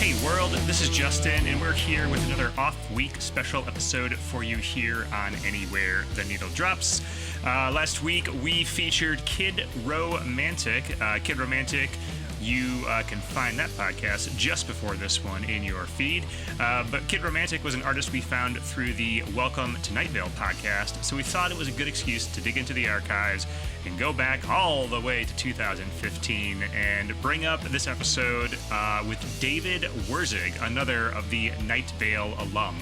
Hey world, this is Justin, and we're here with another off-week special episode for you here on Anywhere the Needle Drops. Last week we featured Kid Romantic. Kid Romantic, you can find that podcast just before this one in your feed. But Kid Romantic was an artist we found through the Welcome to Night Vale podcast, so we thought it was a good excuse to dig into the archives and go back all the way to 2015 and bring up this episode with David Wirsig, another of the Night Vale alum.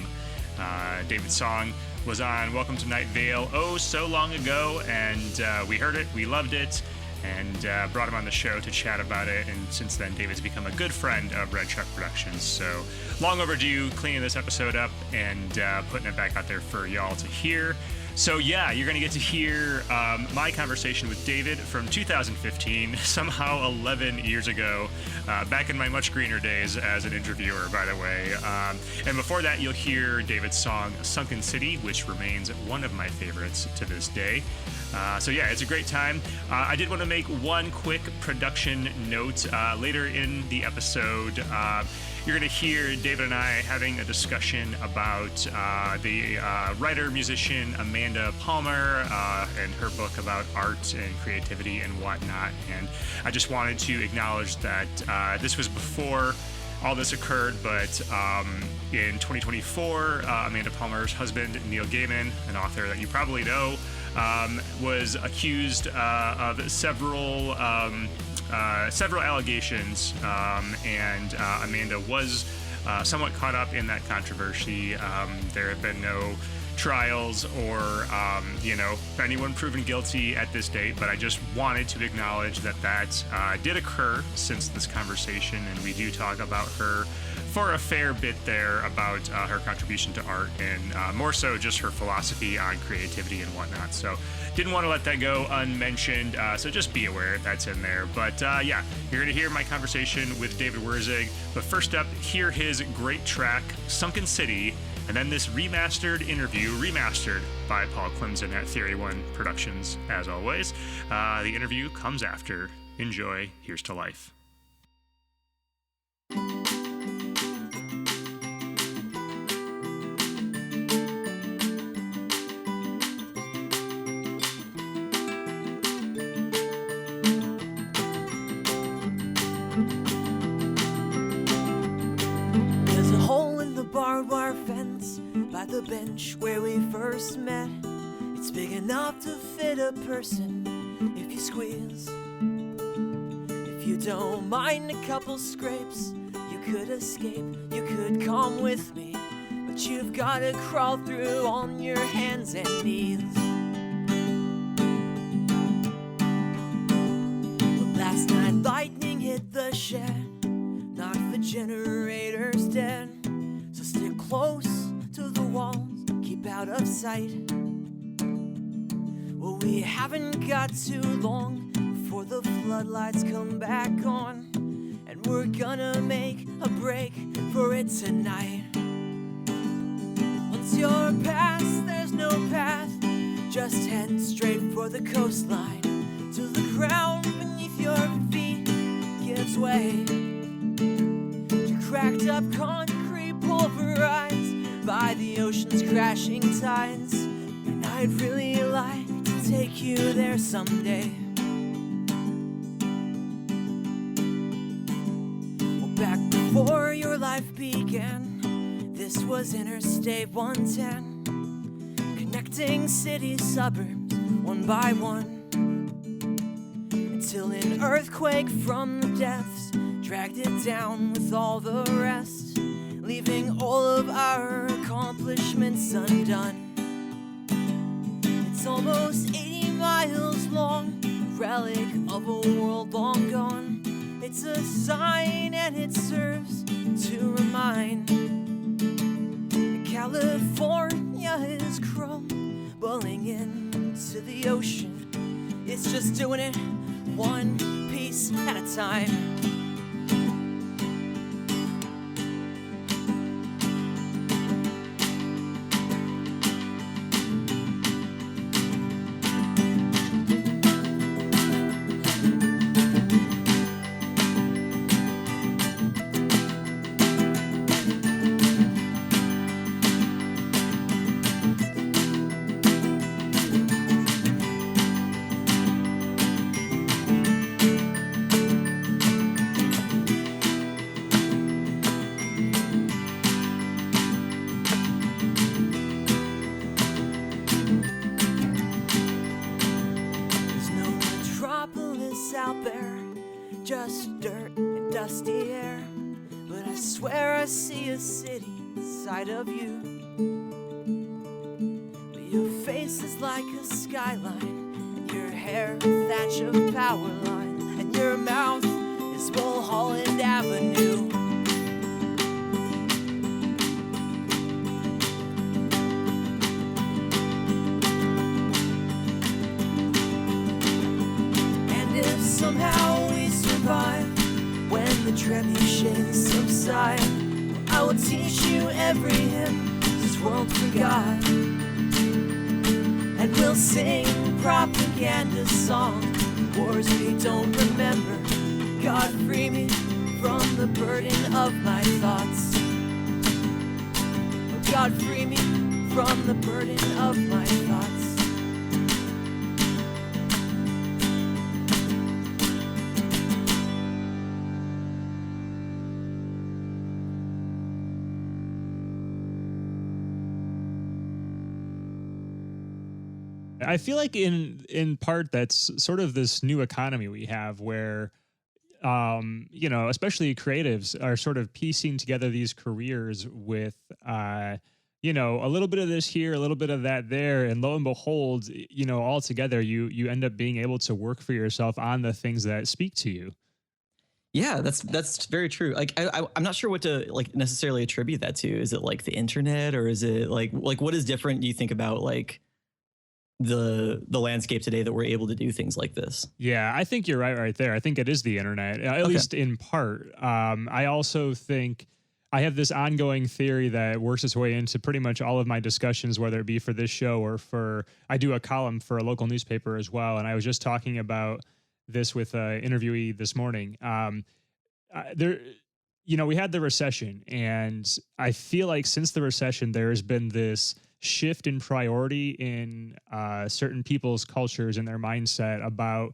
David's song was on Welcome to Night Vale oh so long ago, and we heard it, we loved it, and brought him on the show to chat about it. And since then, David's become a good friend of Red Truck Productions. So long overdue cleaning this episode up and putting it back out there for y'all to hear. So yeah, you're going to get to hear my conversation with David from 2015, somehow 11 years ago, back in my much greener days as an interviewer, by the way. And before that, you'll hear David's song, Sunken City, which remains one of my favorites to this day. So yeah, it's a great time. I did want to make one quick production note. Later in the episode, you're going to hear David and I having a discussion about the writer-musician Amanda Palmer and her book about art and creativity and whatnot. And I just wanted to acknowledge that this was before all this occurred, but in 2024, Amanda Palmer's husband, Neil Gaiman, an author that you probably know, was accused of several allegations, and Amanda was somewhat caught up in that controversy. There have been no trials or, anyone proven guilty at this date, but I just wanted to acknowledge that did occur since this conversation, and we do talk about her for a fair bit there about her contribution to art and more so just her philosophy on creativity and whatnot. So didn't want to let that go unmentioned, so just be aware that's in there. But yeah, you're going to hear my conversation with David Wirsig. But first up, hear his great track, Sunken City, and then this remastered interview, remastered by Paul Clemson at Theory One Productions, as always. The interview comes after. Enjoy. Here's to life. Barbed wire fence by the bench where we first met. It's big enough to fit a person if you squeeze. If you don't mind a couple scrapes, you could escape, you could come with me, but you've gotta crawl through on your hands and knees. But last night lightning hit the shed, knocked the generators dead. So stick close to the walls, keep out of sight. Well, we haven't got too long before the floodlights come back on, and we're gonna make a break for it tonight. Once you're past, there's no path, just head straight for the coastline, till the ground beneath your feet gives way to cracked up concrete, pulverized by the ocean's crashing tides. And I'd really like to take you there someday. Well, back before your life began, this was Interstate 110, connecting city suburbs one by one, until an earthquake from the depths dragged it down with all the rest, leaving all of our accomplishments undone. It's almost 80 miles long, a relic of a world long gone. It's a sign and it serves to remind that California is crumbling into the ocean. It's just doing it one piece at a time. swear I see a city inside of you. But your face is like a skyline, and your hair a thatch of power line, and your mouth is Mulholland Avenue. And if somehow we survive when the trebuchets subside, I will teach you every hymn this world forgot, and we'll sing propaganda songs, wars we don't remember. God, free me from the burden of my thoughts. Oh, God, free me from the burden of my thoughts. I feel like in part that's sort of this new economy we have where, especially creatives are sort of piecing together these careers with, a little bit of this here, a little bit of that there. And lo and behold, all together, you end up being able to work for yourself on the things that speak to you. Yeah, that's very true. Like I'm not sure what to like necessarily attribute that to. Is it like the internet, or is it like what is different? Do you think about like the landscape today that we're able to do things like this? Yeah, I think you're right there. I think it is the internet, at least in part. I also think I have this ongoing theory that works its way into pretty much all of my discussions, whether it be for this show or I do a column for a local newspaper as well. And I was just talking about this with an interviewee this morning. We had the recession, and I feel like since the recession, there has been this shift in priority in certain people's cultures and their mindset about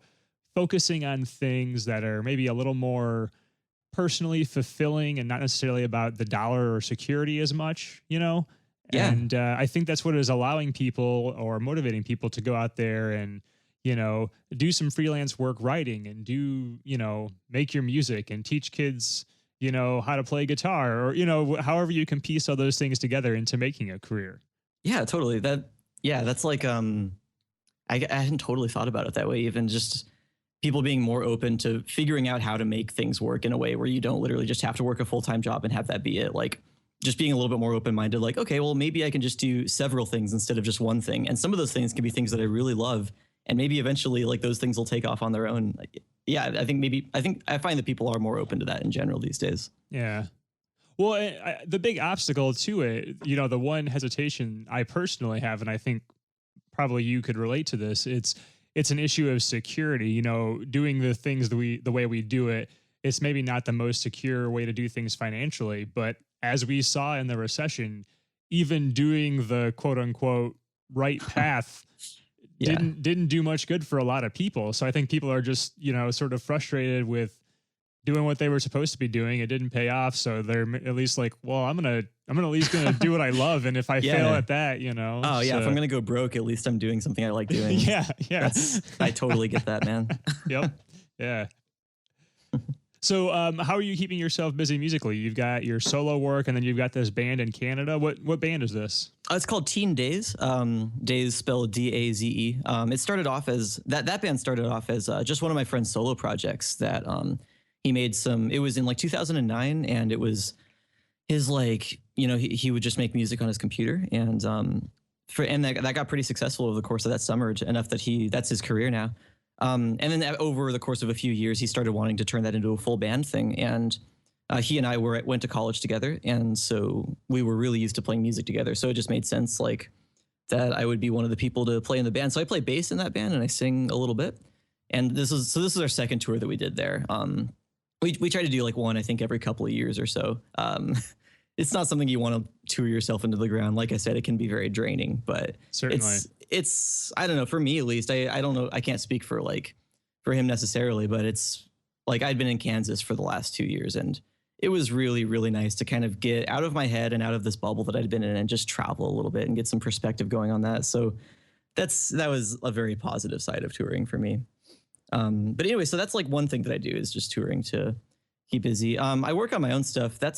focusing on things that are maybe a little more personally fulfilling and not necessarily about the dollar or security as much, Yeah. And I think that's what is allowing people or motivating people to go out there and, do some freelance work writing and do, make your music and teach kids, how to play guitar or, however you can piece all those things together into making a career. Yeah, totally. That's like I hadn't totally thought about it that way. Even just people being more open to figuring out how to make things work in a way where you don't literally just have to work a full-time job and have that be it. Like just being a little bit more open-minded, like, okay, well, maybe I can just do several things instead of just one thing. And some of those things can be things that I really love. And maybe eventually like those things will take off on their own. Yeah, I find that people are more open to that in general these days. Yeah. Well, the big obstacle to it, the one hesitation I personally have, and I think probably you could relate to this, it's an issue of security, doing the things the way we do it. It's maybe not the most secure way to do things financially, but as we saw in the recession, even doing the quote unquote right path didn't do much good for a lot of people. So I think people are just, sort of frustrated with doing what they were supposed to be doing. It didn't pay off. So they're at least like, well, I'm at least going to do what I love. And if I fail at that, Oh yeah. If I'm going to go broke, at least I'm doing something I like doing. Yeah. I totally get that, man. Yep. Yeah. So how are you keeping yourself busy musically? You've got your solo work and then you've got this band in Canada. What band is this? It's called Teen Daze. Daze spelled D-A-Z-E. It started off as that band started off as just one of my friend's solo projects that he made it was in like 2009, and it was his like, he would just make music on his computer, and that got pretty successful over the course of that summer, enough that that's his career now. And then over the course of a few years, he started wanting to turn that into a full band thing. And he and I went to college together, and so we were really used to playing music together. So it just made sense like that I would be one of the people to play in the band. So I play bass in that band and I sing a little bit. And this is our second tour that we did there. We try to do like one, I think, every couple of years or so. It's not something you want to tour yourself into the ground. Like I said, it can be very draining, but certainly it's I don't know, for me at least, I don't know, I can't speak for him necessarily, but it's like I'd been in Kansas for the last 2 years, and it was really, really nice to kind of get out of my head and out of this bubble that I'd been in and just travel a little bit and get some perspective going on that. So that was a very positive side of touring for me. But anyway, so that's like one thing that I do is just touring to keep busy. I work on my own stuff. That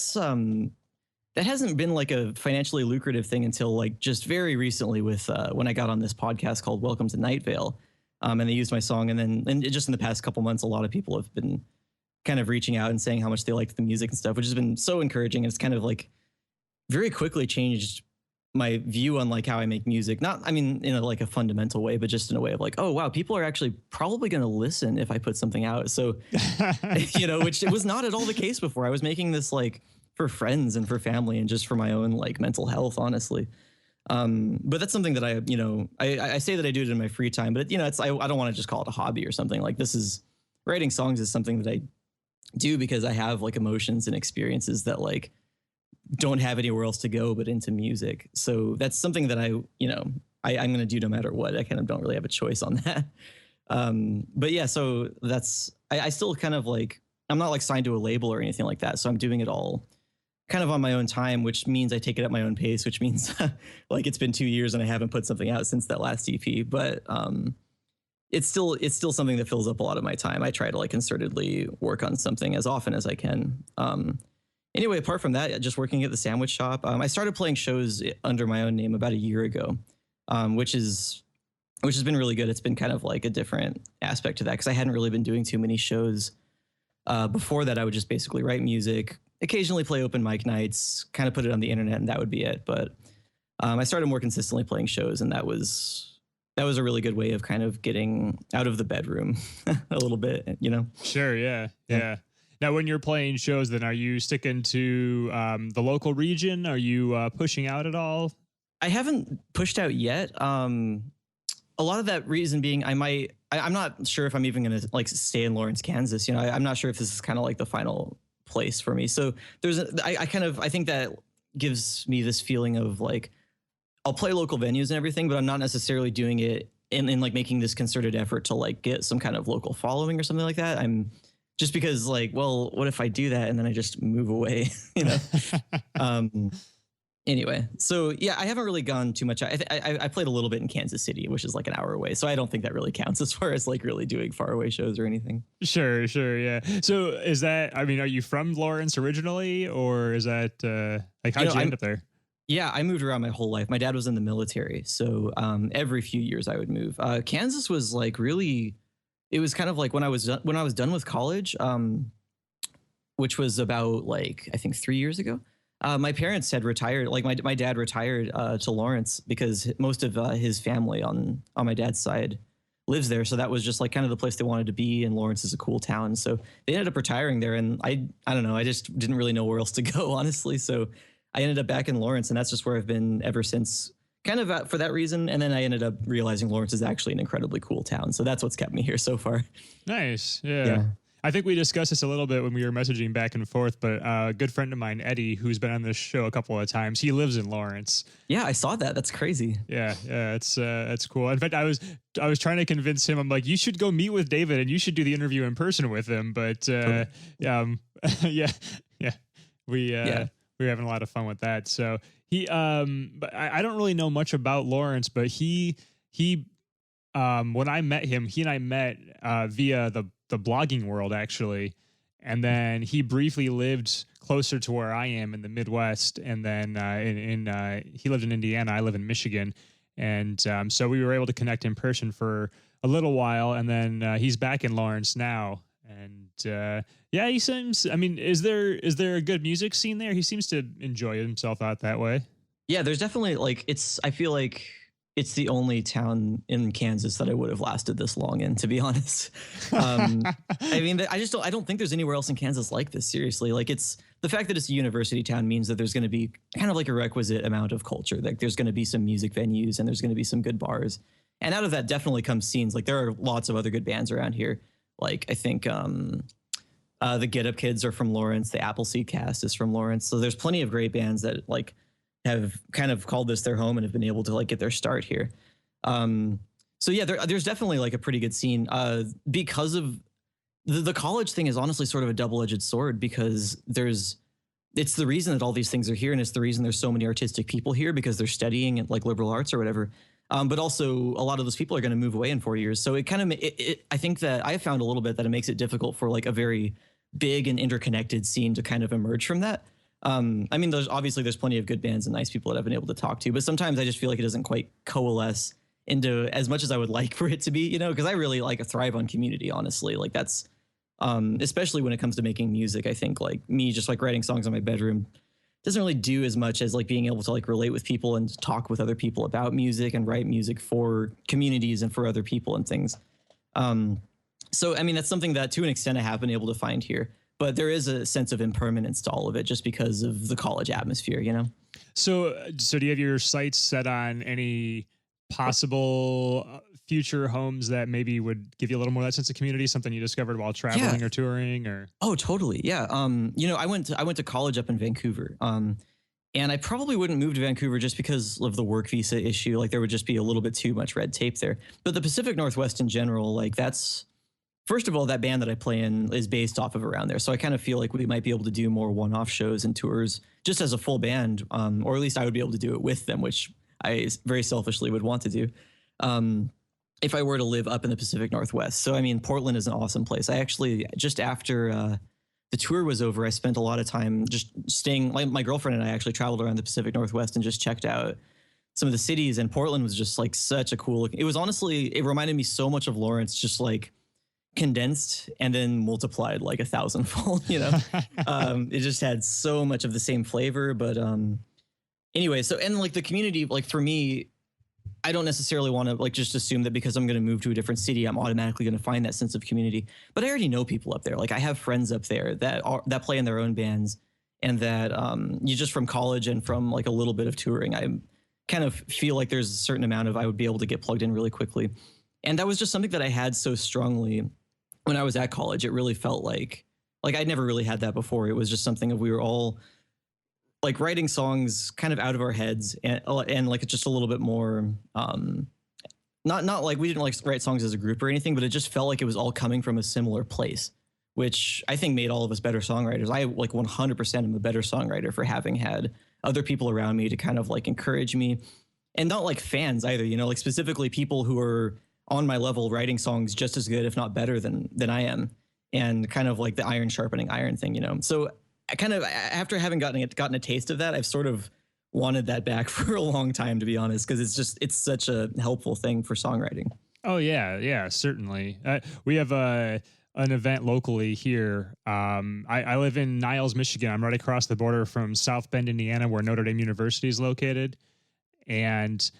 hasn't been like a financially lucrative thing until like just very recently with when I got on this podcast called Welcome to Night Vale. And they used my song, and just in the past couple months, a lot of people have been kind of reaching out and saying how much they liked the music and stuff, which has been so encouraging. And it's kind of like very quickly changed my view on like how I make music. Not, I mean, in like a fundamental way, but just in a way of like, oh wow, people are actually probably going to listen if I put something out. So, which it was not at all the case before. I was making this like for friends and for family and just for my own like mental health, honestly. But that's something that I say that I do it in my free time, but it's, I don't want to just call it a hobby or something. Like writing songs is something that I do because I have like emotions and experiences that like don't have anywhere else to go but into music. So that's something that I'm going to do no matter what. I kind of don't really have a choice on that. But yeah, so that's, I still kind of like, I'm not like signed to a label or anything like that. So I'm doing it all kind of on my own time, which means I take it at my own pace, which means like it's been 2 years and I haven't put something out since that last EP. But it's still something that fills up a lot of my time. I try to like concertedly work on something as often as I can. Anyway, apart from that, just working at the sandwich shop. I started playing shows under my own name about a year ago, which has been really good. It's been kind of like a different aspect to that because I hadn't really been doing too many shows. Before that, I would just basically write music, occasionally play open mic nights, kind of put it on the internet, and that would be it. But I started more consistently playing shows, and that was a really good way of kind of getting out of the bedroom a little bit, Sure, yeah. Now, when you're playing shows, then are you sticking to the local region? Are you pushing out at all? I haven't pushed out yet. A lot of that reason being I'm not sure if I'm even going to like stay in Lawrence, Kansas. I'm not sure if this is kind of like the final place for me. So I think that gives me this feeling of like, I'll play local venues and everything, but I'm not necessarily doing it in like making this concerted effort to like get some kind of local following or something like that. I'm just because like, well, what if I do that and then I just move away, Anyway, so yeah, I haven't really gone too much. I played a little bit in Kansas City, which is like an hour away. So I don't think that really counts as far as like really doing far away shows or anything. Sure, yeah. So is that, are you from Lawrence originally, or is that like how'd you end up there? Yeah, I moved around my whole life. My dad was in the military, so every few years I would move. Kansas was like really, it was kind of like when I was done with college, which was about like I think 3 years ago. My parents had retired. Like my dad retired to Lawrence because most of his family on my dad's side lives there. So that was just like kind of the place they wanted to be. And Lawrence is a cool town. So they ended up retiring there. And I don't know. I just didn't really know where else to go, honestly. So I ended up back in Lawrence, and that's just where I've been ever since, kind of for that reason. And then I ended up realizing Lawrence is actually an incredibly cool town. So that's what's kept me here so far. Nice. Yeah. I think we discussed this a little bit when we were messaging back and forth, but a good friend of mine, Eddie, who's been on this show a couple of times, he lives in Lawrence. Yeah, I saw that. That's crazy. Yeah, it's cool. In fact, I was trying to convince him. I'm like, you should go meet with David and you should do the interview in person with him. But we're having a lot of fun with that. So but I don't really know much about Lawrence, but he when I met him, he and I met via the blogging world, actually. And then he briefly lived closer to where I am in the Midwest. And then he lived in Indiana. I live in Michigan. And so we were able to connect in person for a little while. And then he's back in Lawrence now. And he seems, is there a good music scene there? He seems to enjoy himself out that way. Yeah, there's definitely I feel like it's the only town in Kansas that I would have lasted this long in, to be honest. I don't think there's anywhere else in Kansas like this, seriously. Like it's the fact that it's a university town means that there's going to be kind of like a requisite amount of culture. Like there's going to be some music venues and there's going to be some good bars. And out of that definitely comes scenes. Like there are lots of other good bands around here. Like I think the Get Up Kids are from Lawrence. The Appleseed Cast is from Lawrence. So there's plenty of great bands that like have kind of called this their home and have been able to like get their start here. So yeah, there's definitely like a pretty good scene because of the college thing is honestly sort of a double-edged sword because it's the reason that all these things are here. And it's the reason there's so many artistic people here because they're studying like liberal arts or whatever. But also a lot of those people are going to move away in 4 years. So it kind of, I think that I found a little bit that it makes it difficult for like a very big and interconnected scene to kind of emerge from that. I mean, there's plenty of good bands and nice people that I've been able to talk to, but sometimes I just feel like it doesn't quite coalesce into as much as I would like for it to be, you know, because I really like thrive on community, honestly. Like that's, especially when it comes to making music, I think like me just like writing songs in my bedroom doesn't really do as much as like being able to like relate with people and talk with other people about music and write music for communities and for other people and things. So, I mean, that's something that to an extent I have been able to find here, but there is a sense of impermanence to all of it just because of the college atmosphere, you know? So do you have your sights set on any possible future homes that maybe would give you a little more of that sense of community, something you discovered while traveling or touring or? Oh, totally. Yeah. You know, I went to college up in Vancouver. And I probably wouldn't move to Vancouver just because of the work visa issue. Like there would just be a little bit too much red tape there. But the Pacific Northwest in general, like that's, first of all, that band that I play in is based off of around there. So I kind of feel like we might be able to do more one-off shows and tours just as a full band, or at least I would be able to do it with them, which I very selfishly would want to do if I were to live up in the Pacific Northwest. So, I mean, Portland is an awesome place. I actually, just after the tour was over, I spent a lot of time just staying, like my girlfriend and I actually traveled around the Pacific Northwest and just checked out some of the cities, and Portland was just like such a cool, it was honestly, it reminded me so much of Lawrence, just like condensed and then multiplied like 1,000-fold, you know? It just had so much of the same flavor, but anyway, so, and like the community, like for me, I don't necessarily want to like just assume that because I'm going to move to a different city, I'm automatically going to find that sense of community. But I already know people up there. Like I have friends up there that play in their own bands, and that you just from college and from like a little bit of touring, I kind of feel like there's a certain amount of I would be able to get plugged in really quickly. And that was just something that I had so strongly when I was at college. It really felt like I'd never really had that before. It was just something of we were all like writing songs kind of out of our heads and like just a little bit more not like we didn't like write songs as a group or anything, but it just felt like it was all coming from a similar place, which I think made all of us better songwriters. I like 100% am a better songwriter for having had other people around me to kind of like encourage me, and not like fans either, you know, like specifically people who are on my level writing songs just as good, if not better than I am, and kind of like the iron sharpening iron thing, you know? So I kind of, after having gotten a taste of that, I've sort of wanted that back for a long time, to be honest, because it's such a helpful thing for songwriting. Oh yeah, certainly. We have an event locally here. I live in Niles, Michigan. I'm right across the border from South Bend, Indiana, where Notre Dame University is located, and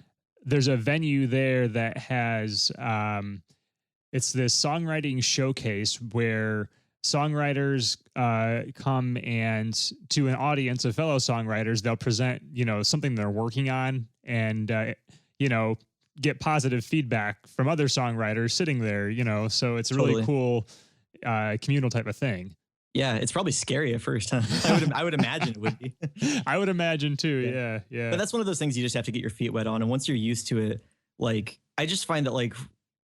there's a venue there that has it's this songwriting showcase where songwriters come, and to an audience of fellow songwriters, they'll present, you know, something they're working on, and you know, get positive feedback from other songwriters sitting there, you know. So it's a really cool communal type of thing. Yeah, it's probably scary at first, huh? I would imagine it would be. I would imagine too. Yeah. But that's one of those things you just have to get your feet wet on, and once you're used to it, like I just find that like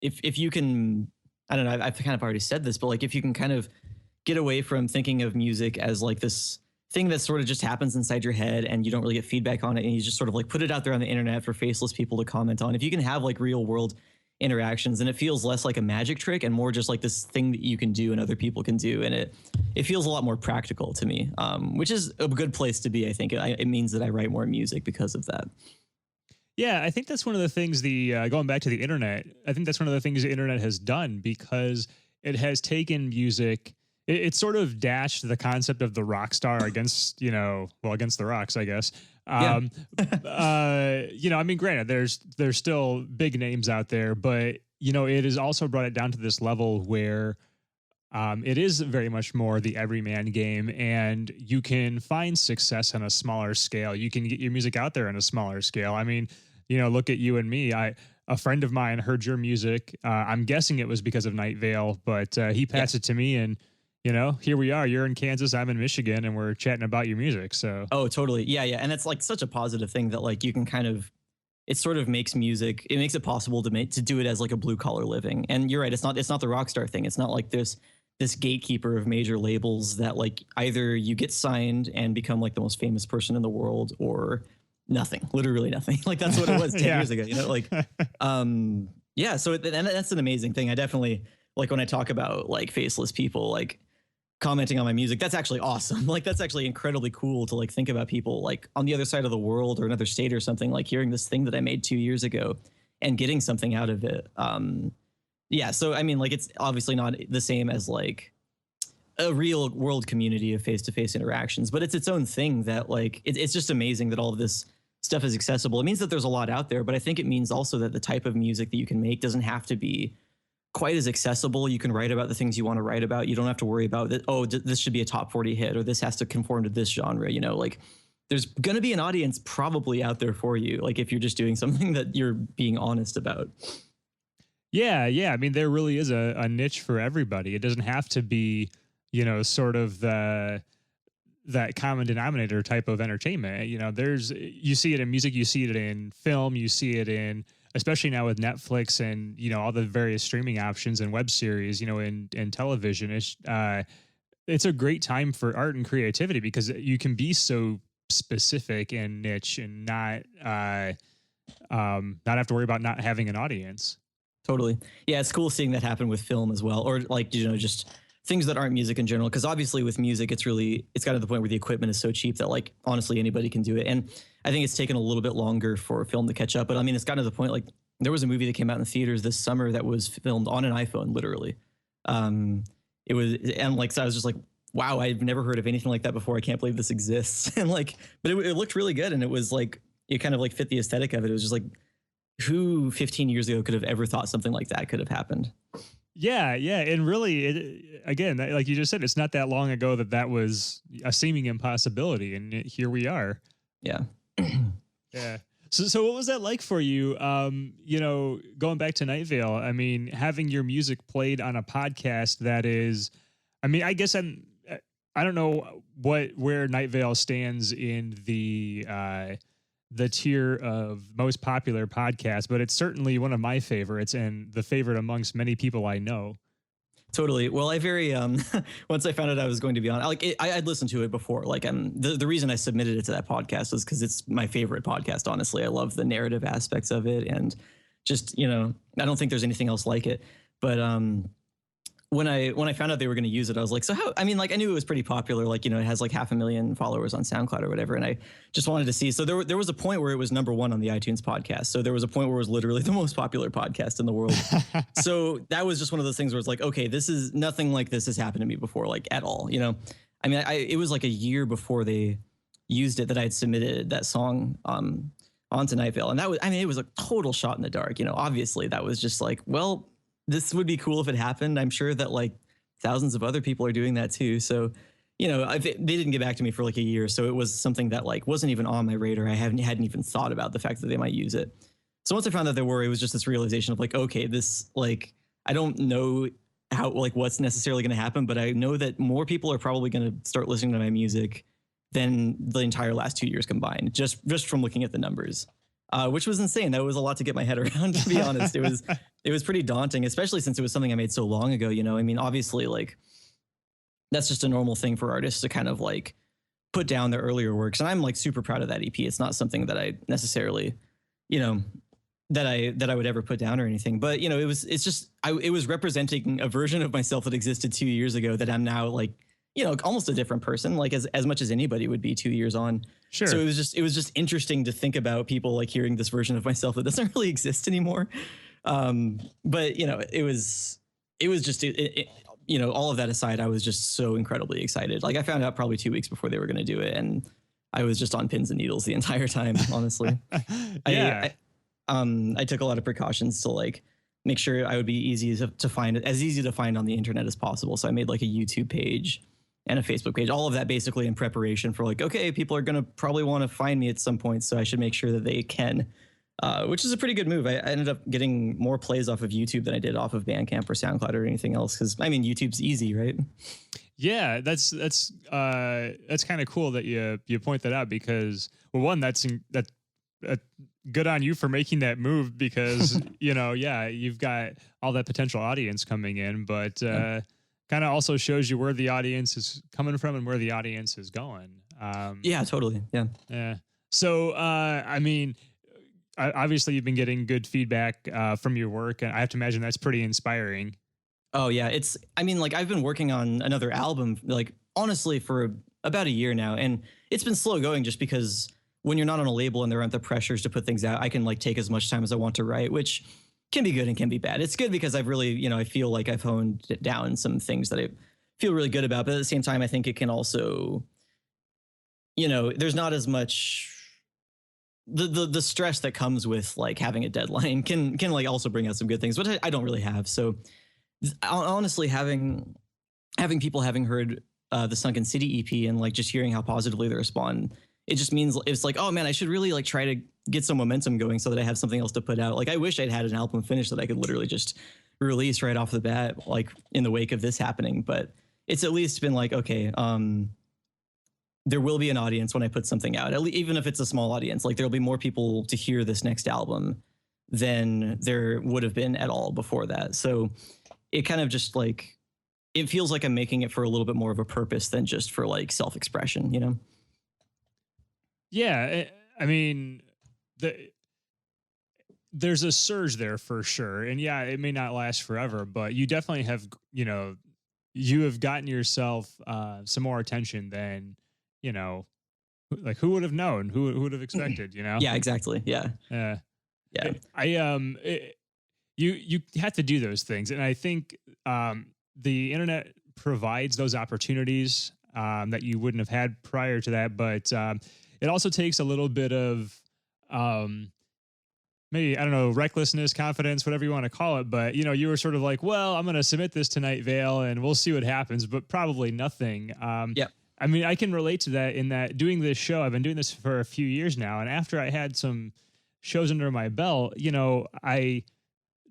if you can, I don't know, I've kind of already said this, but like if you can kind of get away from thinking of music as like this thing that sort of just happens inside your head and you don't really get feedback on it, and you just sort of like put it out there on the internet for faceless people to comment on. If you can have like real world interactions, and it feels less like a magic trick and more just like this thing that you can do and other people can do, and it feels a lot more practical to me, which is a good place to be. I think it means that I write more music because of that. Yeah, I think that's one of the things going back to the internet, I think that's one of the things the internet has done, because it has taken music, it sort of dashed the concept of the rock star against, you know, well, against the rocks, I guess. You know, I mean, granted, there's still big names out there, but, you know, it has also brought it down to this level where it is very much more the everyman game, and you can find success on a smaller scale. You can get your music out there on a smaller scale. I mean, you know, look at you and me. A friend of mine heard your music. I'm guessing it was because of Night Vale, but he passed it to me, and you know, here we are. You're in Kansas, I'm in Michigan, and we're chatting about your music. So, oh, totally, yeah, and it's like such a positive thing that like you can kind of, it sort of makes music, it makes it possible to do it as like a blue collar living. And you're right, it's not the rock star thing. It's not like this gatekeeper of major labels that like either you get signed and become like the most famous person in the world, or nothing, literally nothing. Like that's what it was 10 years ago, you know, like, yeah. So and that's an amazing thing. I definitely like when I talk about like faceless people, like commenting on my music. That's actually awesome. Like, that's actually incredibly cool to like think about people like on the other side of the world or another state or something, like hearing this thing that I made 2 years ago and getting something out of it. Yeah. So, I mean, like, it's obviously not the same as like a real world community of face-to-face interactions, but it's its own thing that like, it's just amazing that all of this stuff is accessible. It means that there's a lot out there, but I think it means also that the type of music that you can make doesn't have to be quite as accessible. You can write about the things you want to write about. You don't have to worry about that. Oh, this should be a top 40 hit, or this has to conform to this genre. You know, like there's going to be an audience probably out there for you. Like if you're just doing something that you're being honest about. Yeah. I mean, there really is a niche for everybody. It doesn't have to be, you know, sort of that common denominator type of entertainment. You know, you see it in music, you see it in film, you see it in, especially now with Netflix and, you know, all the various streaming options and web series, you know, in television. It's a great time for art and creativity because you can be so specific and niche and not have to worry about not having an audience. Totally. Yeah, it's cool seeing that happen with film as well, or like, you know, just things that aren't music in general. Because obviously with music, it's gotten to the point where the equipment is so cheap that like honestly anybody can do it. And I think it's taken a little bit longer for film to catch up. But I mean, it's gotten to the point like there was a movie that came out in the theaters this summer that was filmed on an iPhone, literally. It was, and like, so I was just like, wow, I've never heard of anything like that before. I can't believe this exists. And like, but it looked really good, and it was like it kind of like fit the aesthetic of it. It was just like, who 15 years ago could have ever thought something like that could have happened? Yeah. And really, again, like you just said, it's not that long ago that was a seeming impossibility, and here we are. Yeah. Yeah. So what was that like for you? You know, going back to Night Vale, I mean, having your music played on a podcast that is, I mean, I guess I don't know where Night Vale stands in the tier of most popular podcasts, but it's certainly one of my favorites and the favorite amongst many people I know. Totally. Well, I very once I found out I was going to be on, like I'd listened to it before. Like the reason I submitted it to that podcast was because it's my favorite podcast. Honestly, I love the narrative aspects of it, and just, you know, I don't think there's anything else like it. But when I found out they were going to use it, I was like, so how? I mean, like I knew it was pretty popular. Like, you know, it has like 500,000 followers on SoundCloud or whatever, and I just wanted to see. So there was a point where it was number one on the iTunes podcast. So there was a point where it was literally the most popular podcast in the world. So that was just one of those things where it's like, okay, this is nothing like this has happened to me before, like at all. You know, I mean, it was like a year before they used it that I had submitted that song onto Night Vale, and that was, I mean, it was a total shot in the dark. You know, obviously that was just like, well, this would be cool if it happened. I'm sure that like thousands of other people are doing that too. So, you know, they didn't get back to me for like a year. So it was something that like wasn't even on my radar. I hadn't even thought about the fact that they might use it. So once I found out there were, it was just this realization of like, okay, this, like, I don't know how, like what's necessarily going to happen, but I know that more people are probably going to start listening to my music than the entire last 2 years combined, just from looking at the numbers. Which was insane. That was a lot to get my head around, to be honest. It was pretty daunting, especially since it was something I made so long ago. You know, I mean, obviously, like that's just a normal thing for artists to kind of like put down their earlier works, and I'm like super proud of that EP. It's not something that I necessarily, you know, that I would ever put down or anything. But you know, it was representing a version of myself that existed 2 years ago that I'm now like, you know, almost a different person, like as much as anybody would be 2 years on. Sure. So it was just interesting to think about people like hearing this version of myself that doesn't really exist anymore. But you know, it was just, you know, all of that aside, I was just so incredibly excited. Like I found out probably 2 weeks before they were going to do it, and I was just on pins and needles the entire time, honestly. Yeah. I took a lot of precautions to like make sure I would be easy to find, as easy to find on the internet as possible. So I made like a YouTube page and a Facebook page, all of that basically in preparation for like, okay, people are going to probably want to find me at some point, so I should make sure that they can, which is a pretty good move. I ended up getting more plays off of YouTube than I did off of Bandcamp or SoundCloud or anything else, because I mean, YouTube's easy, right? Yeah, that's kind of cool that you point that out, because, well, one, that's good on you for making that move, because you know, yeah, you've got all that potential audience coming in, but kind of also shows you where the audience is coming from and where the audience is going. Yeah, totally. Yeah. So, I mean, obviously you've been getting good feedback from your work, and I have to imagine that's pretty inspiring. Oh yeah, I mean, like I've been working on another album, like honestly, for about a year now, and it's been slow going just because when you're not on a label and there aren't the pressures to put things out, I can like take as much time as I want to write, which can be good and can be bad. It's good because I've really, I feel like I've honed it down some things that I feel really good about, but at the same time, I think it can also, there's not as much the stress that comes with like having a deadline can like also bring out some good things, which I don't really have. So honestly, having people having heard the Sunken City EP and like just hearing how positively they respond, it just means it's like, oh man, I should really like try to get some momentum going so that I have something else to put out. Like I wish I'd had an album finished that I could literally just release right off the bat, like in the wake of this happening. But it's at least been like, okay, there will be an audience when I put something out, even if it's a small audience. Like there'll be more people to hear this next album than there would have been at all before that. So it kind of just like, it feels like I'm making it for a little bit more of a purpose than just for like self-expression, Yeah, I mean, there's a surge there for sure, and yeah, it may not last forever, but you definitely have, you have gotten yourself some more attention than, like who would have known? Who would have expected? Yeah, exactly. Yeah. Yeah. Yeah. You have to do those things, and I think the internet provides those opportunities that you wouldn't have had prior to that, but it also takes a little bit of maybe, I don't know, recklessness, confidence, whatever you want to call it, but you were sort of like, well, I'm going to submit this tonight, Vale, and we'll see what happens, but probably nothing. Yeah. I mean, I can relate to that in that doing this show, I've been doing this for a few years now, and after I had some shows under my belt, I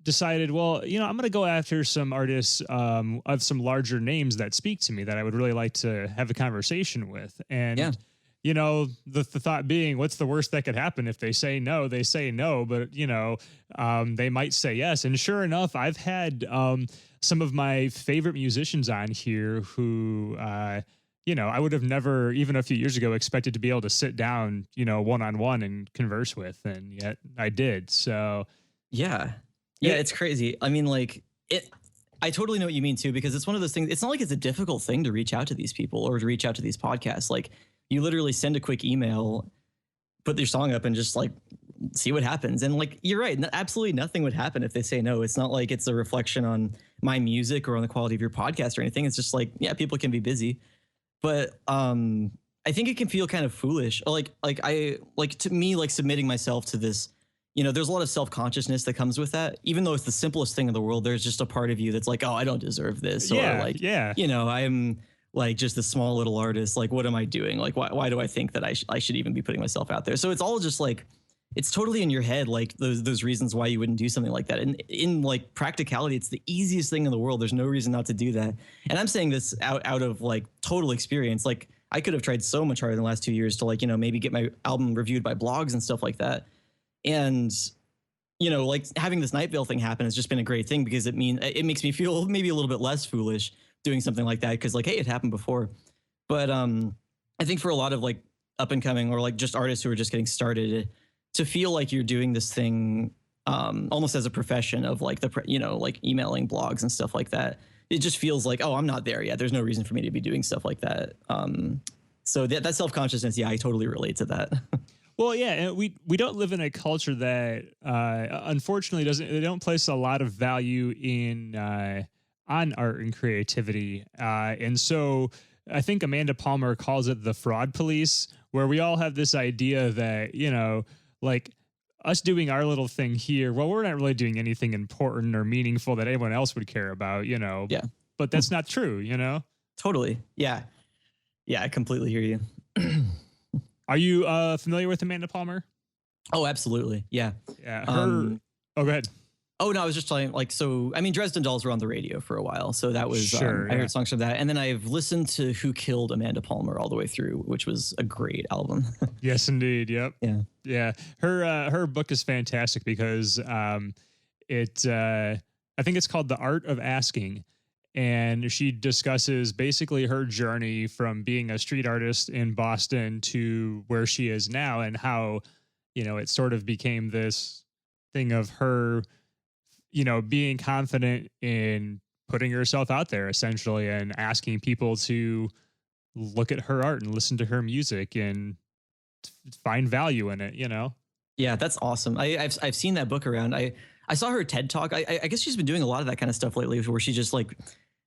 decided, well, I'm going to go after some artists of some larger names that speak to me that I would really like to have a conversation with. And, the thought being, what's the worst that could happen? If they say no, they say no, but, they might say yes. And sure enough, I've had some of my favorite musicians on here who, I would have never, even a few years ago, expected to be able to sit down, one-on-one and converse with. And yet I did. So, yeah. Yeah, it's crazy. I mean, like I totally know what you mean too, because it's one of those things. It's not like it's a difficult thing to reach out to these people or to reach out to these podcasts. Like you literally send a quick email, put your song up and just like see what happens. And like, you're right. Absolutely nothing would happen if they say no. It's not like it's a reflection on my music or on the quality of your podcast or anything. It's just like, yeah, people can be busy, but I think it can feel kind of foolish. To me, like submitting myself to this, there's a lot of self-consciousness that comes with that. Even though it's the simplest thing in the world, there's just a part of you that's like, oh, I don't deserve this. Yeah, or like, yeah. I'm like just a small little artist. Like, what am I doing? Like, why do I think that I should even be putting myself out there? So it's all just like, it's totally in your head, like those reasons why you wouldn't do something like that. And in like practicality, it's the easiest thing in the world. There's no reason not to do that. And I'm saying this out of like total experience. Like I could have tried so much harder in the last 2 years to like, maybe get my album reviewed by blogs and stuff like that. And, like having this Night Vale thing happen has just been a great thing because it makes me feel maybe a little bit less foolish doing something like that. Because like, hey, it happened before. But I think for a lot of like up and coming or like just artists who are just getting started, to feel like you're doing this thing almost as a profession of like like emailing blogs and stuff like that, it just feels like, oh, I'm not there yet. There's no reason for me to be doing stuff like that. So that self-consciousness, yeah, I totally relate to that. Well, yeah, and we don't live in a culture that unfortunately they don't place a lot of value in on art and creativity, and so I think Amanda Palmer calls it the fraud police, where we all have this idea that like us doing our little thing here, well, we're not really doing anything important or meaningful that anyone else would care about, Yeah, but that's not true, Totally, yeah, I completely hear you. Are you familiar with Amanda Palmer? Oh, absolutely. Yeah. Yeah. Oh, go ahead. Oh, no, I was just telling I mean, Dresden Dolls were on the radio for a while. So that was, sure, I heard songs from that. And then I've listened to Who Killed Amanda Palmer all the way through, which was a great album. Yes, indeed. Yep. Yeah. Yeah. Her book is fantastic because I think it's called The Art of Asking. And she discusses basically her journey from being a street artist in Boston to where she is now and how, it sort of became this thing of her, being confident in putting herself out there essentially and asking people to look at her art and listen to her music and find value in it, you know? Yeah, that's awesome. I've seen that book around. I saw her TED talk. I guess she's been doing a lot of that kind of stuff lately, where she just like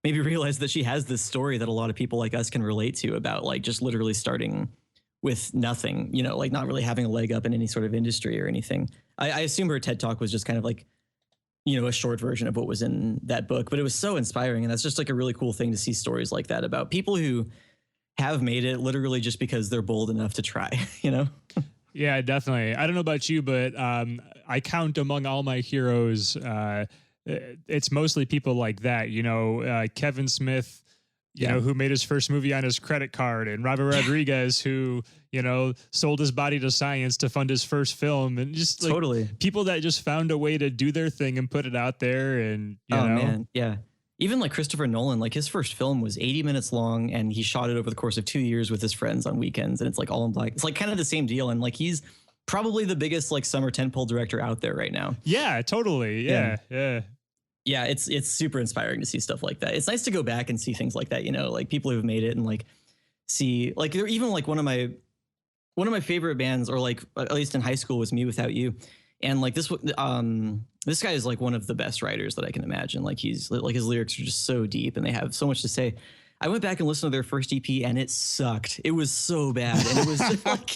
maybe realized that she has this story that a lot of people like us can relate to about like just literally starting with nothing, you know, like not really having a leg up in any sort of industry or anything. I assume her TED talk was just kind of like, you know, a short version of what was in that book, but it was so inspiring. And that's just like a really cool thing to see stories like that about people who have made it literally just because they're bold enough to try, you know? Yeah, definitely. I don't know about you, but I count among all my heroes, it's mostly people like that, you know, Kevin Smith, you know, who made his first movie on his credit card, and Robert Rodriguez, who, you know, sold his body to science to fund his first film, and just like Totally. people that just found a way to do their thing and put it out there. And, you know, man. Yeah. Even like Christopher Nolan, like his first film was 80 minutes long and he shot it over the course of 2 years with his friends on weekends. And it's like all in black. It's like kind of the same deal. And like, he's probably the biggest like summer tentpole director out there right now. Yeah, totally. Yeah. Yeah. It's super inspiring to see stuff like that. It's nice to go back and see things like that, you know, like people who've made it and like see, like they're even like one of my favorite bands, or like at least in high school, was Me Without You. And like this guy is like one of the best writers that I can imagine. Like he's like, his lyrics are just so deep and they have so much to say. I went back and listened to their first EP and it sucked. It was so bad. And it was just like,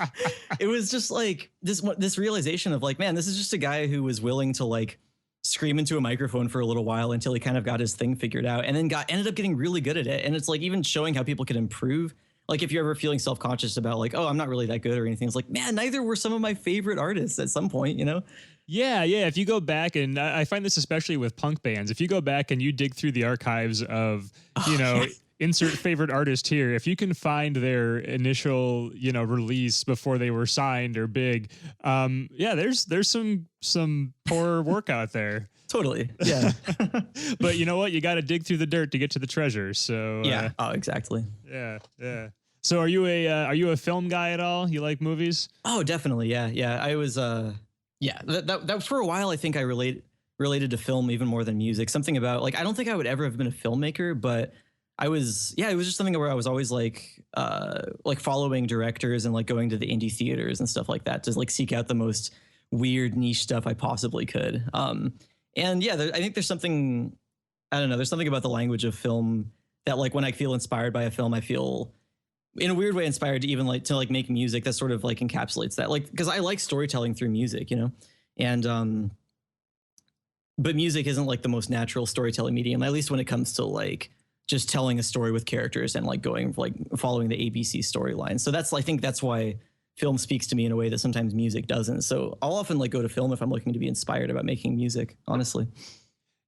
it was just like this realization of like, man, this is just a guy who was willing to like scream into a microphone for a little while until he kind of got his thing figured out, and then ended up getting really good at it. And it's like even showing how people can improve. Like if you're ever feeling self-conscious about like, oh, I'm not really that good or anything, it's like, man, neither were some of my favorite artists at some point, you know? Yeah. If you go back, and I find this especially with punk bands, if you go back and you dig through the archives of, you know, insert favorite artist here, if you can find their initial, you know, release before they were signed or big, there's some poor work out there. Totally. Yeah. But you know what? You got to dig through the dirt to get to the treasure. So yeah. Exactly. Yeah. So are you a film guy at all? You like movies? Oh, definitely. Yeah. I was, that for a while, I think I related to film even more than music. Something about like, I don't think I would ever have been a filmmaker, but it was just something where I was always like following directors and like going to the indie theaters and stuff like that to like seek out the most weird niche stuff I possibly could. And yeah, I think there's something, I don't know, there's something about the language of film that like when I feel inspired by a film, I feel in a weird way inspired to even like to like make music that sort of like encapsulates that, like, because I like storytelling through music, you know, and but music isn't like the most natural storytelling medium, at least when it comes to like just telling a story with characters and like going like following the ABC storyline. So I think that's why film speaks to me in a way that sometimes music doesn't. So I'll often like go to film if I'm looking to be inspired about making music, honestly.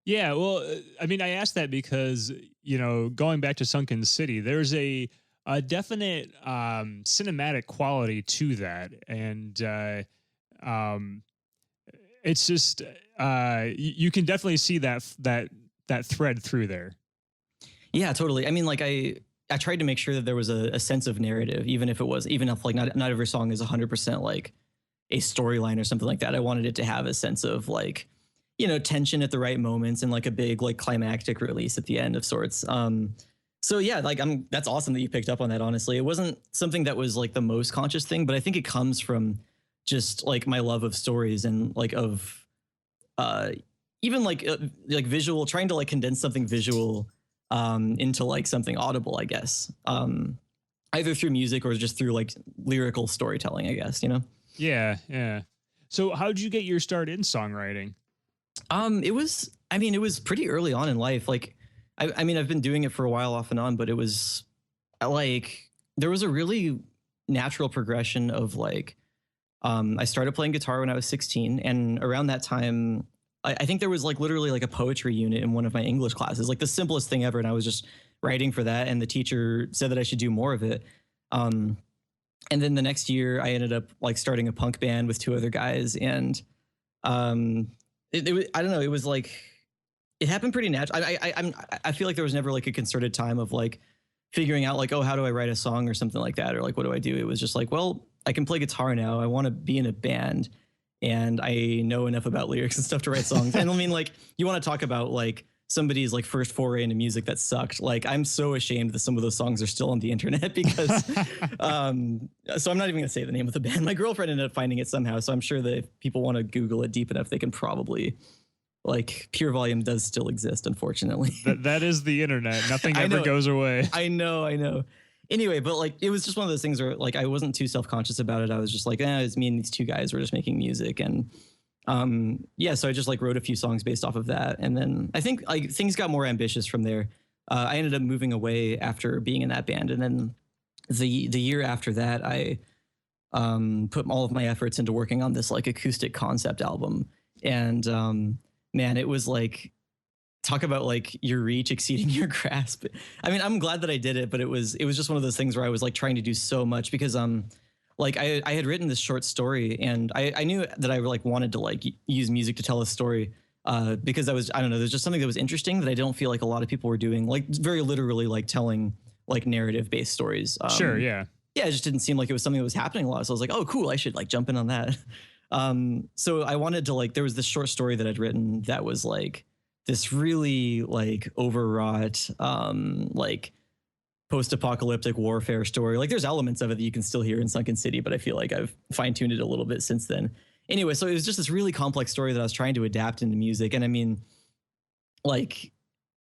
Yeah, well, I mean, I asked that because, you know, going back to Sunken City, there's a definite cinematic quality to that. And it's just, you can definitely see that thread through there. Yeah, totally. I mean, like I tried to make sure that there was a sense of narrative, even if like not every song is 100% like a storyline or something like that. I wanted it to have a sense of like, you know, tension at the right moments and like a big like climactic release at the end of sorts. So yeah, like that's awesome that you picked up on that. Honestly, it wasn't something that was like the most conscious thing, but I think it comes from just like my love of stories and like of even like visual, trying to like condense something visual into like something audible, I guess, either through music or just through like lyrical storytelling, I guess, you know? Yeah. So how'd you get your start in songwriting? It was pretty early on in life. Like, I mean, I've been doing it for a while off and on, but it was like, there was a really natural progression of like, I started playing guitar when I was 16, and around that time, I think there was like literally like a poetry unit in one of my English classes, like the simplest thing ever. And I was just writing for that. And the teacher said that I should do more of it. And then the next year I ended up like starting a punk band with two other guys. And it was, I don't know, it was like, it happened pretty natural. I feel like there was never like a concerted time of like figuring out like, oh, how do I write a song or something like that? Or like, what do I do? It was just like, well, I can play guitar now. I want to be in a band. And I know enough about lyrics and stuff to write songs. And I mean, like, you want to talk about like somebody's like first foray into music that sucked. Like I'm so ashamed that some of those songs are still on the internet because so I'm not even gonna say the name of the band. My girlfriend ended up finding it somehow, so I'm sure that if people want to Google it deep enough, they can probably, like, Pure Volume does still exist, unfortunately. That is the internet. Nothing ever goes away. I know. Anyway, but like it was just one of those things where like I wasn't too self-conscious about it. I was just like, it's me and these two guys were just making music. And so I just like wrote a few songs based off of that. And then I think like things got more ambitious from there. I ended up moving away after being in that band. And then the year after that, I put all of my efforts into working on this like acoustic concept album. And man, it was like, talk about like your reach exceeding your grasp. I mean, I'm glad that I did it, but it was just one of those things where I was like trying to do so much because like I had written this short story and I knew that I like wanted to like use music to tell a story because I don't know, there's just something that was interesting that I don't feel like a lot of people were doing, like very literally like telling like narrative based stories. Sure, yeah. Yeah, it just didn't seem like it was something that was happening a lot. So I was like, oh, cool, I should like jump in on that. So I wanted to like, there was this short story that I'd written that was like this really like overwrought, like post-apocalyptic warfare story. Like there's elements of it that you can still hear in Sunken City, but I feel like I've fine-tuned it a little bit since then. Anyway, so it was just this really complex story that I was trying to adapt into music. And I mean, like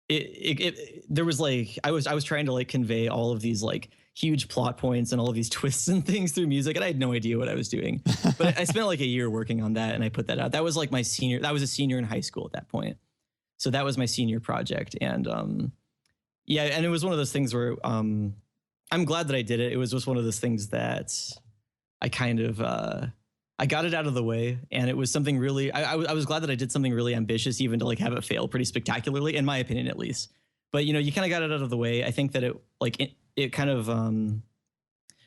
there was like, I was trying to like convey all of these like huge plot points and all of these twists and things through music. And I had no idea what I was doing, but I spent like a year working on that and I put that out. That was like I was a senior in high school at that point. So that was my senior project. And, yeah, and it was one of those things where I'm glad that I did it. It was just one of those things that I kind of I got it out of the way, and it was something really. I was glad that I did something really ambitious, even to like have it fail pretty spectacularly, in my opinion, at least. But you know, you kind of got it out of the way. I think that it kind of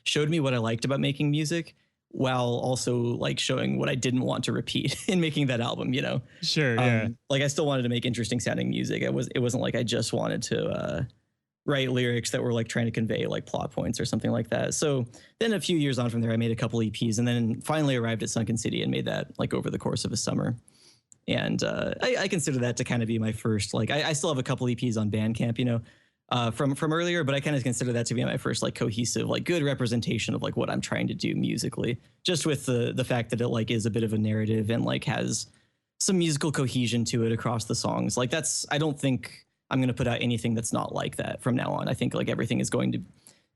showed me what I liked about making music, while also like showing what I didn't want to repeat in making that album. You know, sure, yeah. Like I still wanted to make interesting sounding music. It wasn't like I just wanted to write lyrics that were like trying to convey like plot points or something like that. So then a few years on from there, I made a couple EPs and then finally arrived at Sunken City and made that like over the course of a summer. And I consider that to kind of be my first, like I still have a couple EPs on Bandcamp, you know, from earlier, but I kind of consider that to be my first like cohesive, like good representation of like what I'm trying to do musically, just with the fact that it like is a bit of a narrative and like has some musical cohesion to it across the songs. Like I don't think I'm going to put out anything that's not like that from now on. I think like everything is going to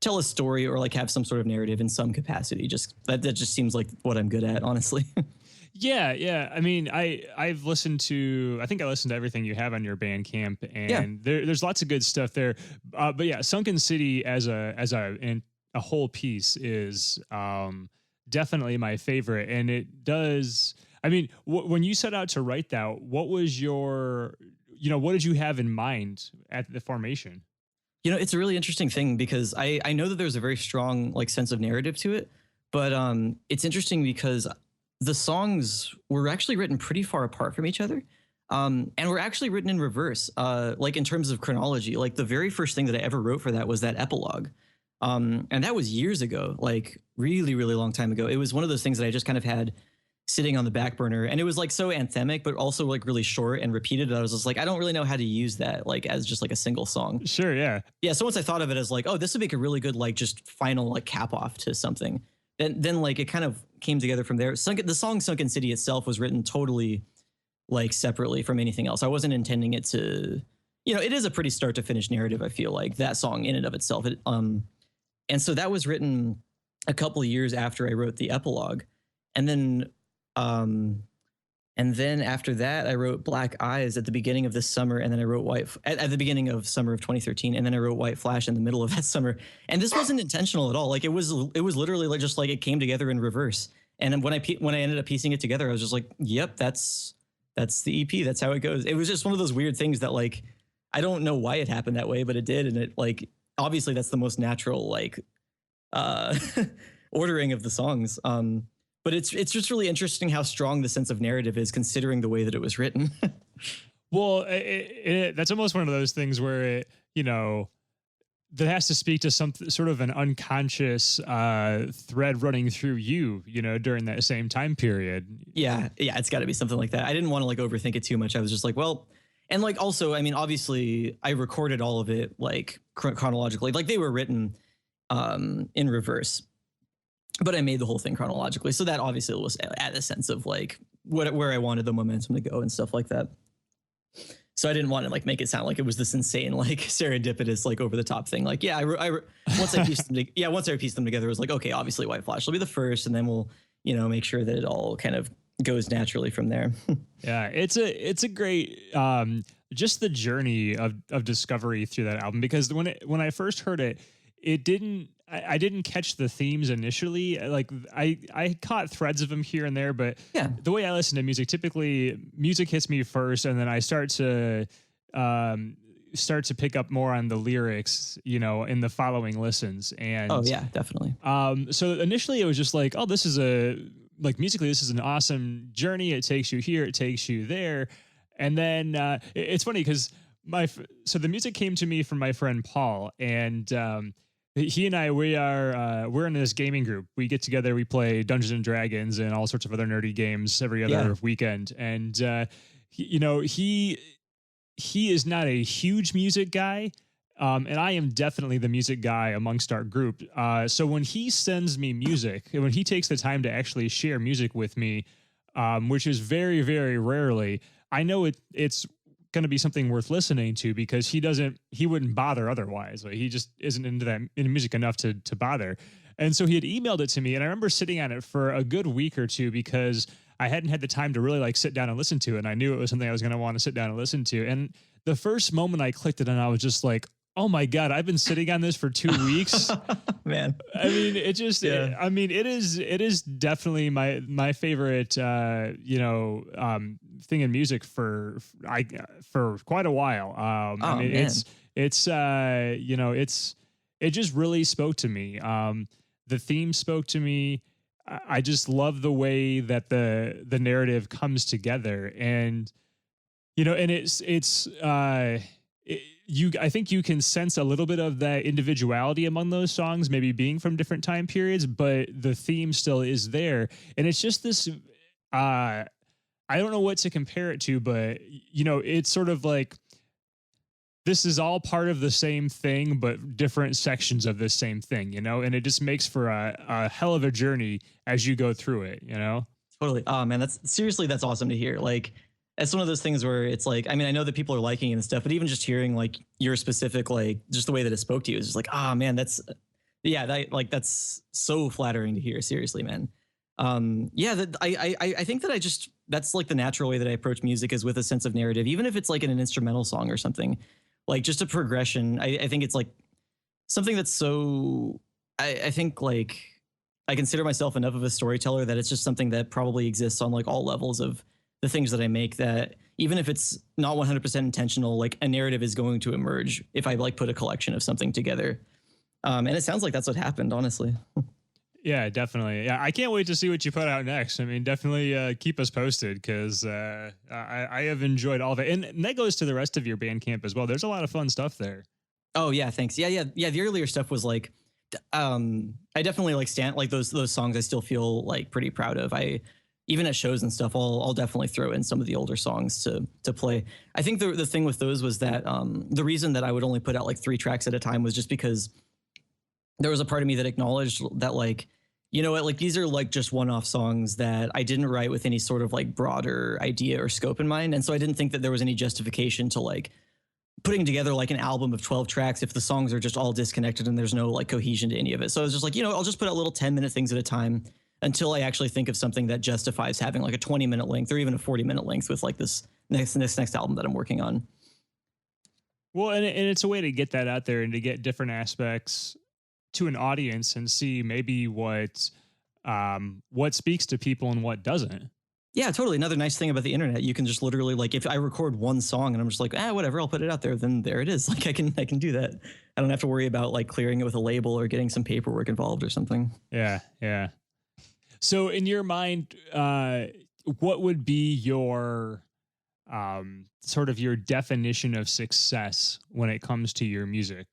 tell a story or like have some sort of narrative in some capacity. Just that just seems like what I'm good at, honestly. Yeah. I mean, I listened to everything you have on your Bandcamp, and there's lots of good stuff there. But yeah, Sunken City as a whole piece is definitely my favorite, and it does. I mean, when you set out to write that, what was what did you have in mind at the formation? You know, it's a really interesting thing because I know that there's a very strong like sense of narrative to it, but it's interesting because the songs were actually written pretty far apart from each other, and were actually written in reverse, like in terms of chronology. Like the very first thing that I ever wrote for that was that epilogue, and that was years ago, like really, really long time ago. It was one of those things that I just kind of had sitting on the back burner, and it was like so anthemic, but also like really short and repeated. I was just like, I don't really know how to use that like as just like a single song. Sure, yeah. Yeah, so once I thought of it as like, oh, this would make a really good like just final like cap off to something. Then like it kind of came together from there. The song Sunken City itself was written totally like separately from anything else. I wasn't intending it to, you know, it is a pretty start to finish narrative, I feel like, that song in and of itself. And so that was written a couple of years after I wrote the epilogue. And then after that, I wrote Black Eyes at the beginning of this summer, and then I wrote at the beginning of summer of 2013, and then I wrote White Flash in the middle of that summer. And this wasn't intentional at all. Like it was literally like just like it came together in reverse. And when I ended up piecing it together, I was just like, yep, that's the EP. That's how it goes. It was just one of those weird things that like I don't know why it happened that way, but it did, and it like obviously that's the most natural like ordering of the songs. But it's just really interesting how strong the sense of narrative is, considering the way that it was written. Well, that's almost one of those things where it, you know, that has to speak to some sort of an unconscious thread running through you, you know, during that same time period. Yeah, it's got to be something like that. I didn't want to like overthink it too much. I was just like, well, And like also, I mean, obviously, I recorded all of it like chronologically, like they were written in reverse, but I made the whole thing chronologically. So that obviously was at a sense of like where I wanted the momentum to go and stuff like that. So I didn't want to like make it sound like it was this insane, like serendipitous, like over the top thing. Like, yeah, once I pieced them, once I pieced them together, it was like, okay, obviously White Flash will be the first, and then we'll, make sure that it all kind of goes naturally from there. Yeah, it's a great just the journey of discovery through that album, because when I first heard it, I didn't catch the themes initially. Like I caught threads of them here and there, but yeah, the way I listen to music, typically music hits me first, and then I start to pick up more on the lyrics, in the following listens. And oh yeah, definitely. So initially it was just like, oh, this is musically, this is an awesome journey. It takes you here, it takes you there. And then it's funny because so the music came to me from my friend Paul, and he and I, we're in this gaming group. We get together, we play Dungeons and Dragons and all sorts of other nerdy games every other weekend. And he is not a huge music guy, and I am definitely the music guy amongst our group. So when he sends me music, and when he takes the time to actually share music with me, which is very, very rarely, I know it's going to be something worth listening to, because he wouldn't bother otherwise. Like, he just isn't into music enough to bother. And so he had emailed it to me, and I remember sitting on it for a good week or two, because I hadn't had the time to really like sit down and listen to it. And I knew it was something I was going to want to sit down and listen to. And the first moment I clicked it, and I was just like, oh my God, I've been sitting on this for 2 weeks. Man. I mean, it is definitely my favorite, thing in music for quite a while. It just really spoke to me. The theme spoke to me. I just love the way that the narrative comes together, and I think you can sense a little bit of that individuality among those songs, maybe being from different time periods, but the theme still is there. And it's just this, I don't know what to compare it to, but it's sort of like, this is all part of the same thing, but different sections of the same thing, and it just makes for a hell of a journey as you go through it, Totally. Oh man, that's awesome to hear. Like, it's one of those things where it's like, I mean, I know that people are liking it and stuff, but even just hearing like your specific, like just the way that it spoke to you is just like, man, that's so flattering to hear. Seriously, man. I think that that's like the natural way that I approach music, is with a sense of narrative, even if it's like in an instrumental song or something, like just a progression. I think it's like something that's so, I think like I consider myself enough of a storyteller that it's just something that probably exists on like all levels of the things that I make, that even if it's not 100% intentional, like a narrative is going to emerge if I like put a collection of something together. And it sounds like that's what happened, honestly. Yeah, definitely. Yeah, I can't wait to see what you put out next. I mean, definitely keep us posted, because I have enjoyed all of it. And that goes to the rest of your Bandcamp as well. There's a lot of fun stuff there. Oh, yeah, thanks. Yeah. The earlier stuff was like, I definitely like stand like those songs I still feel like pretty proud of. Even at shows and stuff, I'll definitely throw in some of the older songs to play. I think the thing with those was that the reason that I would only put out like 3 tracks at a time was just because there was a part of me that acknowledged that, like, you know what, like these are like just one-off songs that I didn't write with any sort of like broader idea or scope in mind. And so I didn't think that there was any justification to like putting together like an album of 12 tracks if the songs are just all disconnected and there's no like cohesion to any of it. So I was just like, I'll just put out little 10-minute things at a time until I actually think of something that justifies having like a 20-minute length or even a 40-minute length with like this next album that I'm working on. Well, and it's a way to get that out there and to get different aspects to an audience and see maybe what speaks to people and what doesn't. Yeah, totally. Another nice thing about the internet, you can just literally, like, if I record one song and I'm just like, whatever, I'll put it out there, then there it is. Like I can do that. I don't have to worry about like clearing it with a label or getting some paperwork involved or something. Yeah. So in your mind, what would be your sort of your definition of success when it comes to your music?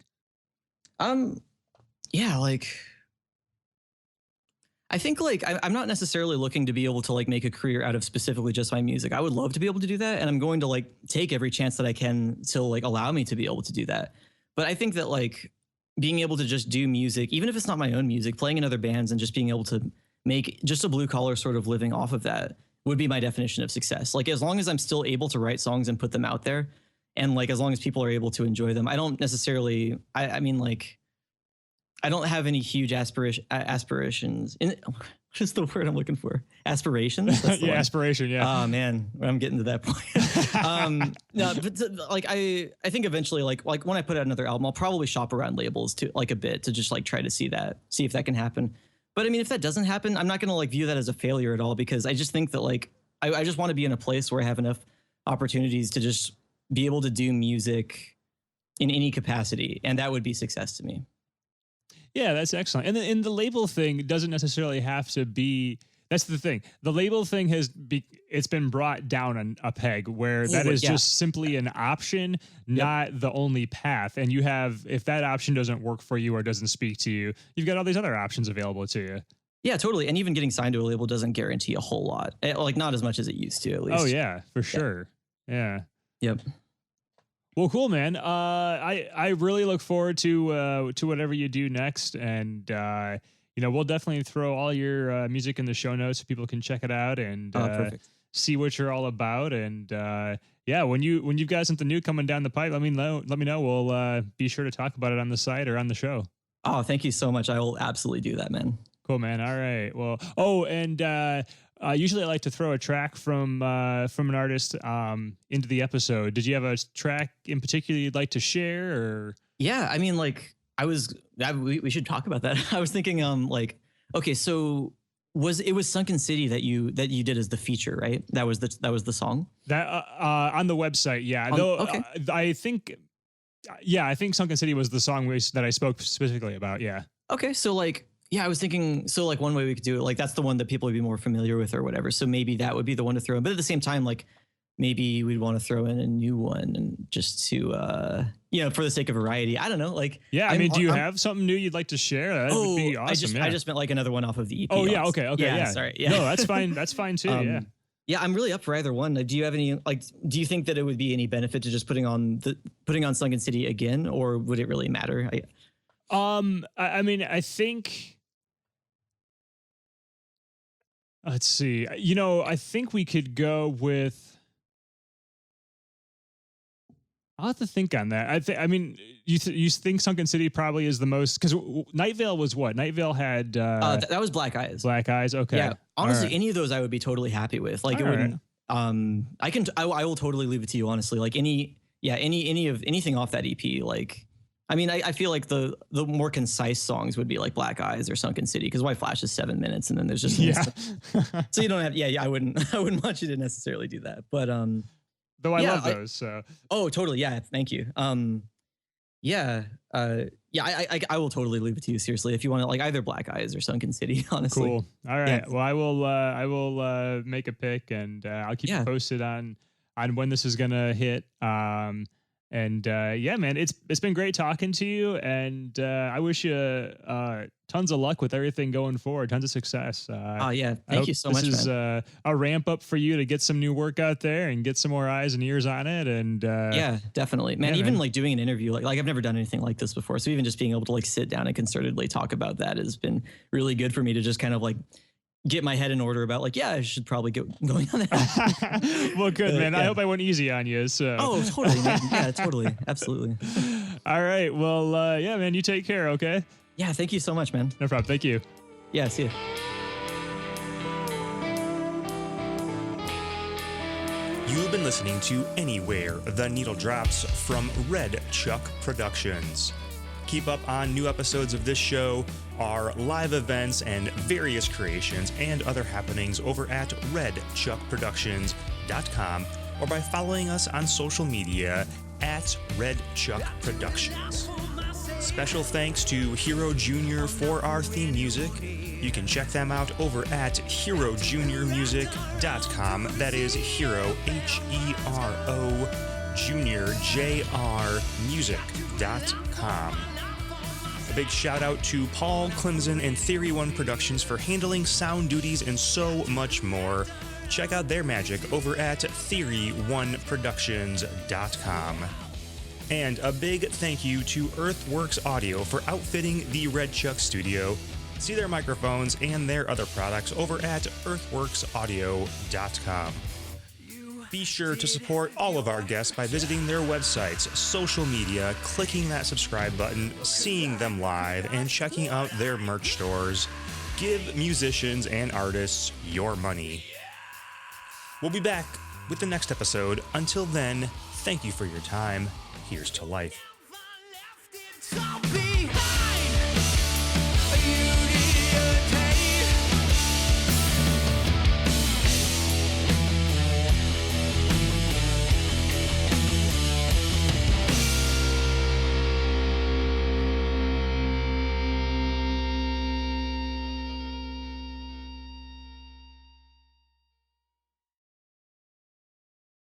Yeah, like I think like I'm not necessarily looking to be able to like make a career out of specifically just my music. I would love to be able to do that, and I'm going to like take every chance that I can to like allow me to be able to do that. But I think that like being able to just do music, even if it's not my own music, playing in other bands and just being able to make just a blue collar sort of living off of that would be my definition of success. Like as long as I'm still able to write songs and put them out there, and like as long as people are able to enjoy them, I don't necessarily. I mean like. I don't have any huge aspirations. What is the word I'm looking for? Aspirations? Yeah, aspiration. Yeah. Oh man, I'm getting to that point. No, but like I think eventually, like when I put out another album, I'll probably shop around labels to like a bit to just like try to see if that can happen. But I mean, if that doesn't happen, I'm not going to like view that as a failure at all, because I just think that like I just want to be in a place where I have enough opportunities to just be able to do music in any capacity, and that would be success to me. Yeah, that's excellent. And the label thing doesn't necessarily have to be. That's the thing. The label thing it's been brought down a peg where that is just simply an option, not the only path. And you have, if that option doesn't work for you or doesn't speak to you, you've got all these other options available to you. Yeah, totally. And even getting signed to a label doesn't guarantee a whole lot. Like not as much as it used to, at least. Oh yeah, for sure. Yeah. Yep. Well, cool, man. I really look forward to whatever you do next, and we'll definitely throw all your music in the show notes so people can check it out and see what you're all about. And when you've got something new coming down the pipe, let me know. We'll be sure to talk about it on the site or on the show. Oh, thank you so much. I will absolutely do that, man. Cool, man. All right. Well, usually I like to throw a track from an artist into the episode. Did you have a track in particular you'd like to share? Or yeah, I mean, like we should talk about that. I was thinking, okay, so it was Sunken City that you did as the feature, right? That was the song that on the website. Yeah, okay. I think Sunken City was the song that I spoke specifically about. Yeah. Okay, so like. Yeah, I was thinking, so like one way we could do it, like that's the one that people would be more familiar with or whatever. So maybe that would be the one to throw in. But at the same time, like maybe we'd want to throw in a new one and just to, for the sake of variety. I don't know. Like, yeah, I mean, do you have something new you'd like to share? That would be awesome. I just meant like another one off of the EP. Oh, yeah. Okay. Yeah. Sorry. Yeah. No, that's fine. That's fine too. Yeah. Yeah, I'm really up for either one. Do you have any, do you think that it would be any benefit to just putting on Sunken City again, or would it really matter? I mean, I think. Let's see. I think we could go with. I'll have to think on that. I mean, you think Sunken City probably is the most, because Night Vale was what? Night Vale had. That was Black Eyes. Black Eyes. Okay. Yeah. Honestly, any of those I would be totally happy with. Like it wouldn't. I will totally leave it to you. Honestly, like anything off that EP, like. I mean, I feel like the more concise songs would be like Black Eyes or Sunken City, because White Flash is 7 minutes and then there's just so you don't have I wouldn't want you to necessarily do that, but though I love those. So totally, yeah, thank you. I will totally leave it to you, seriously, if you want to, like either Black Eyes or Sunken City. Honestly, cool. All right, well I will make a pick and I'll keep you posted on when this is gonna hit. And man, it's been great talking to you, and I wish you tons of luck with everything going forward, tons of success. Thank you so much. This is a ramp up for you to get some new work out there and get some more eyes and ears on it. And yeah, definitely, man. Even like doing an interview, like I've never done anything like this before, so even just being able to like sit down and concertedly talk about that has been really good for me to just kind of like get my head in order about like, I should probably get going on that. Well, good, man. I hope I went easy on you. So. Oh, totally. Man. Yeah, totally. Absolutely. All right. Well, man, you take care. Okay. Yeah. Thank you so much, man. No problem. Thank you. Yeah. See you. You've been listening to Anywhere the Needle Drops from Red Chuck Productions. Keep up on new episodes of this show, our live events and various creations and other happenings over at redchuckproductions.com or by following us on social media at Red Chuck Productions. Special thanks to Hero Jr. for our theme music. You can check them out over at herojuniormusic.com. That is Hero, Hero, Junior, JR, music.com. A big shout out to Paul Clemson and Theory One Productions for handling sound duties and so much more. Check out their magic over at theory1productions.com. And a big thank you to Earthworks Audio for outfitting the Red Chuck studio. See their microphones and their other products over at earthworksaudio.com. Be sure to support all of our guests by visiting their websites, social media, clicking that subscribe button, seeing them live, and checking out their merch stores. Give musicians and artists your money. We'll be back with the next episode. Until then, thank you for your time. Here's to life.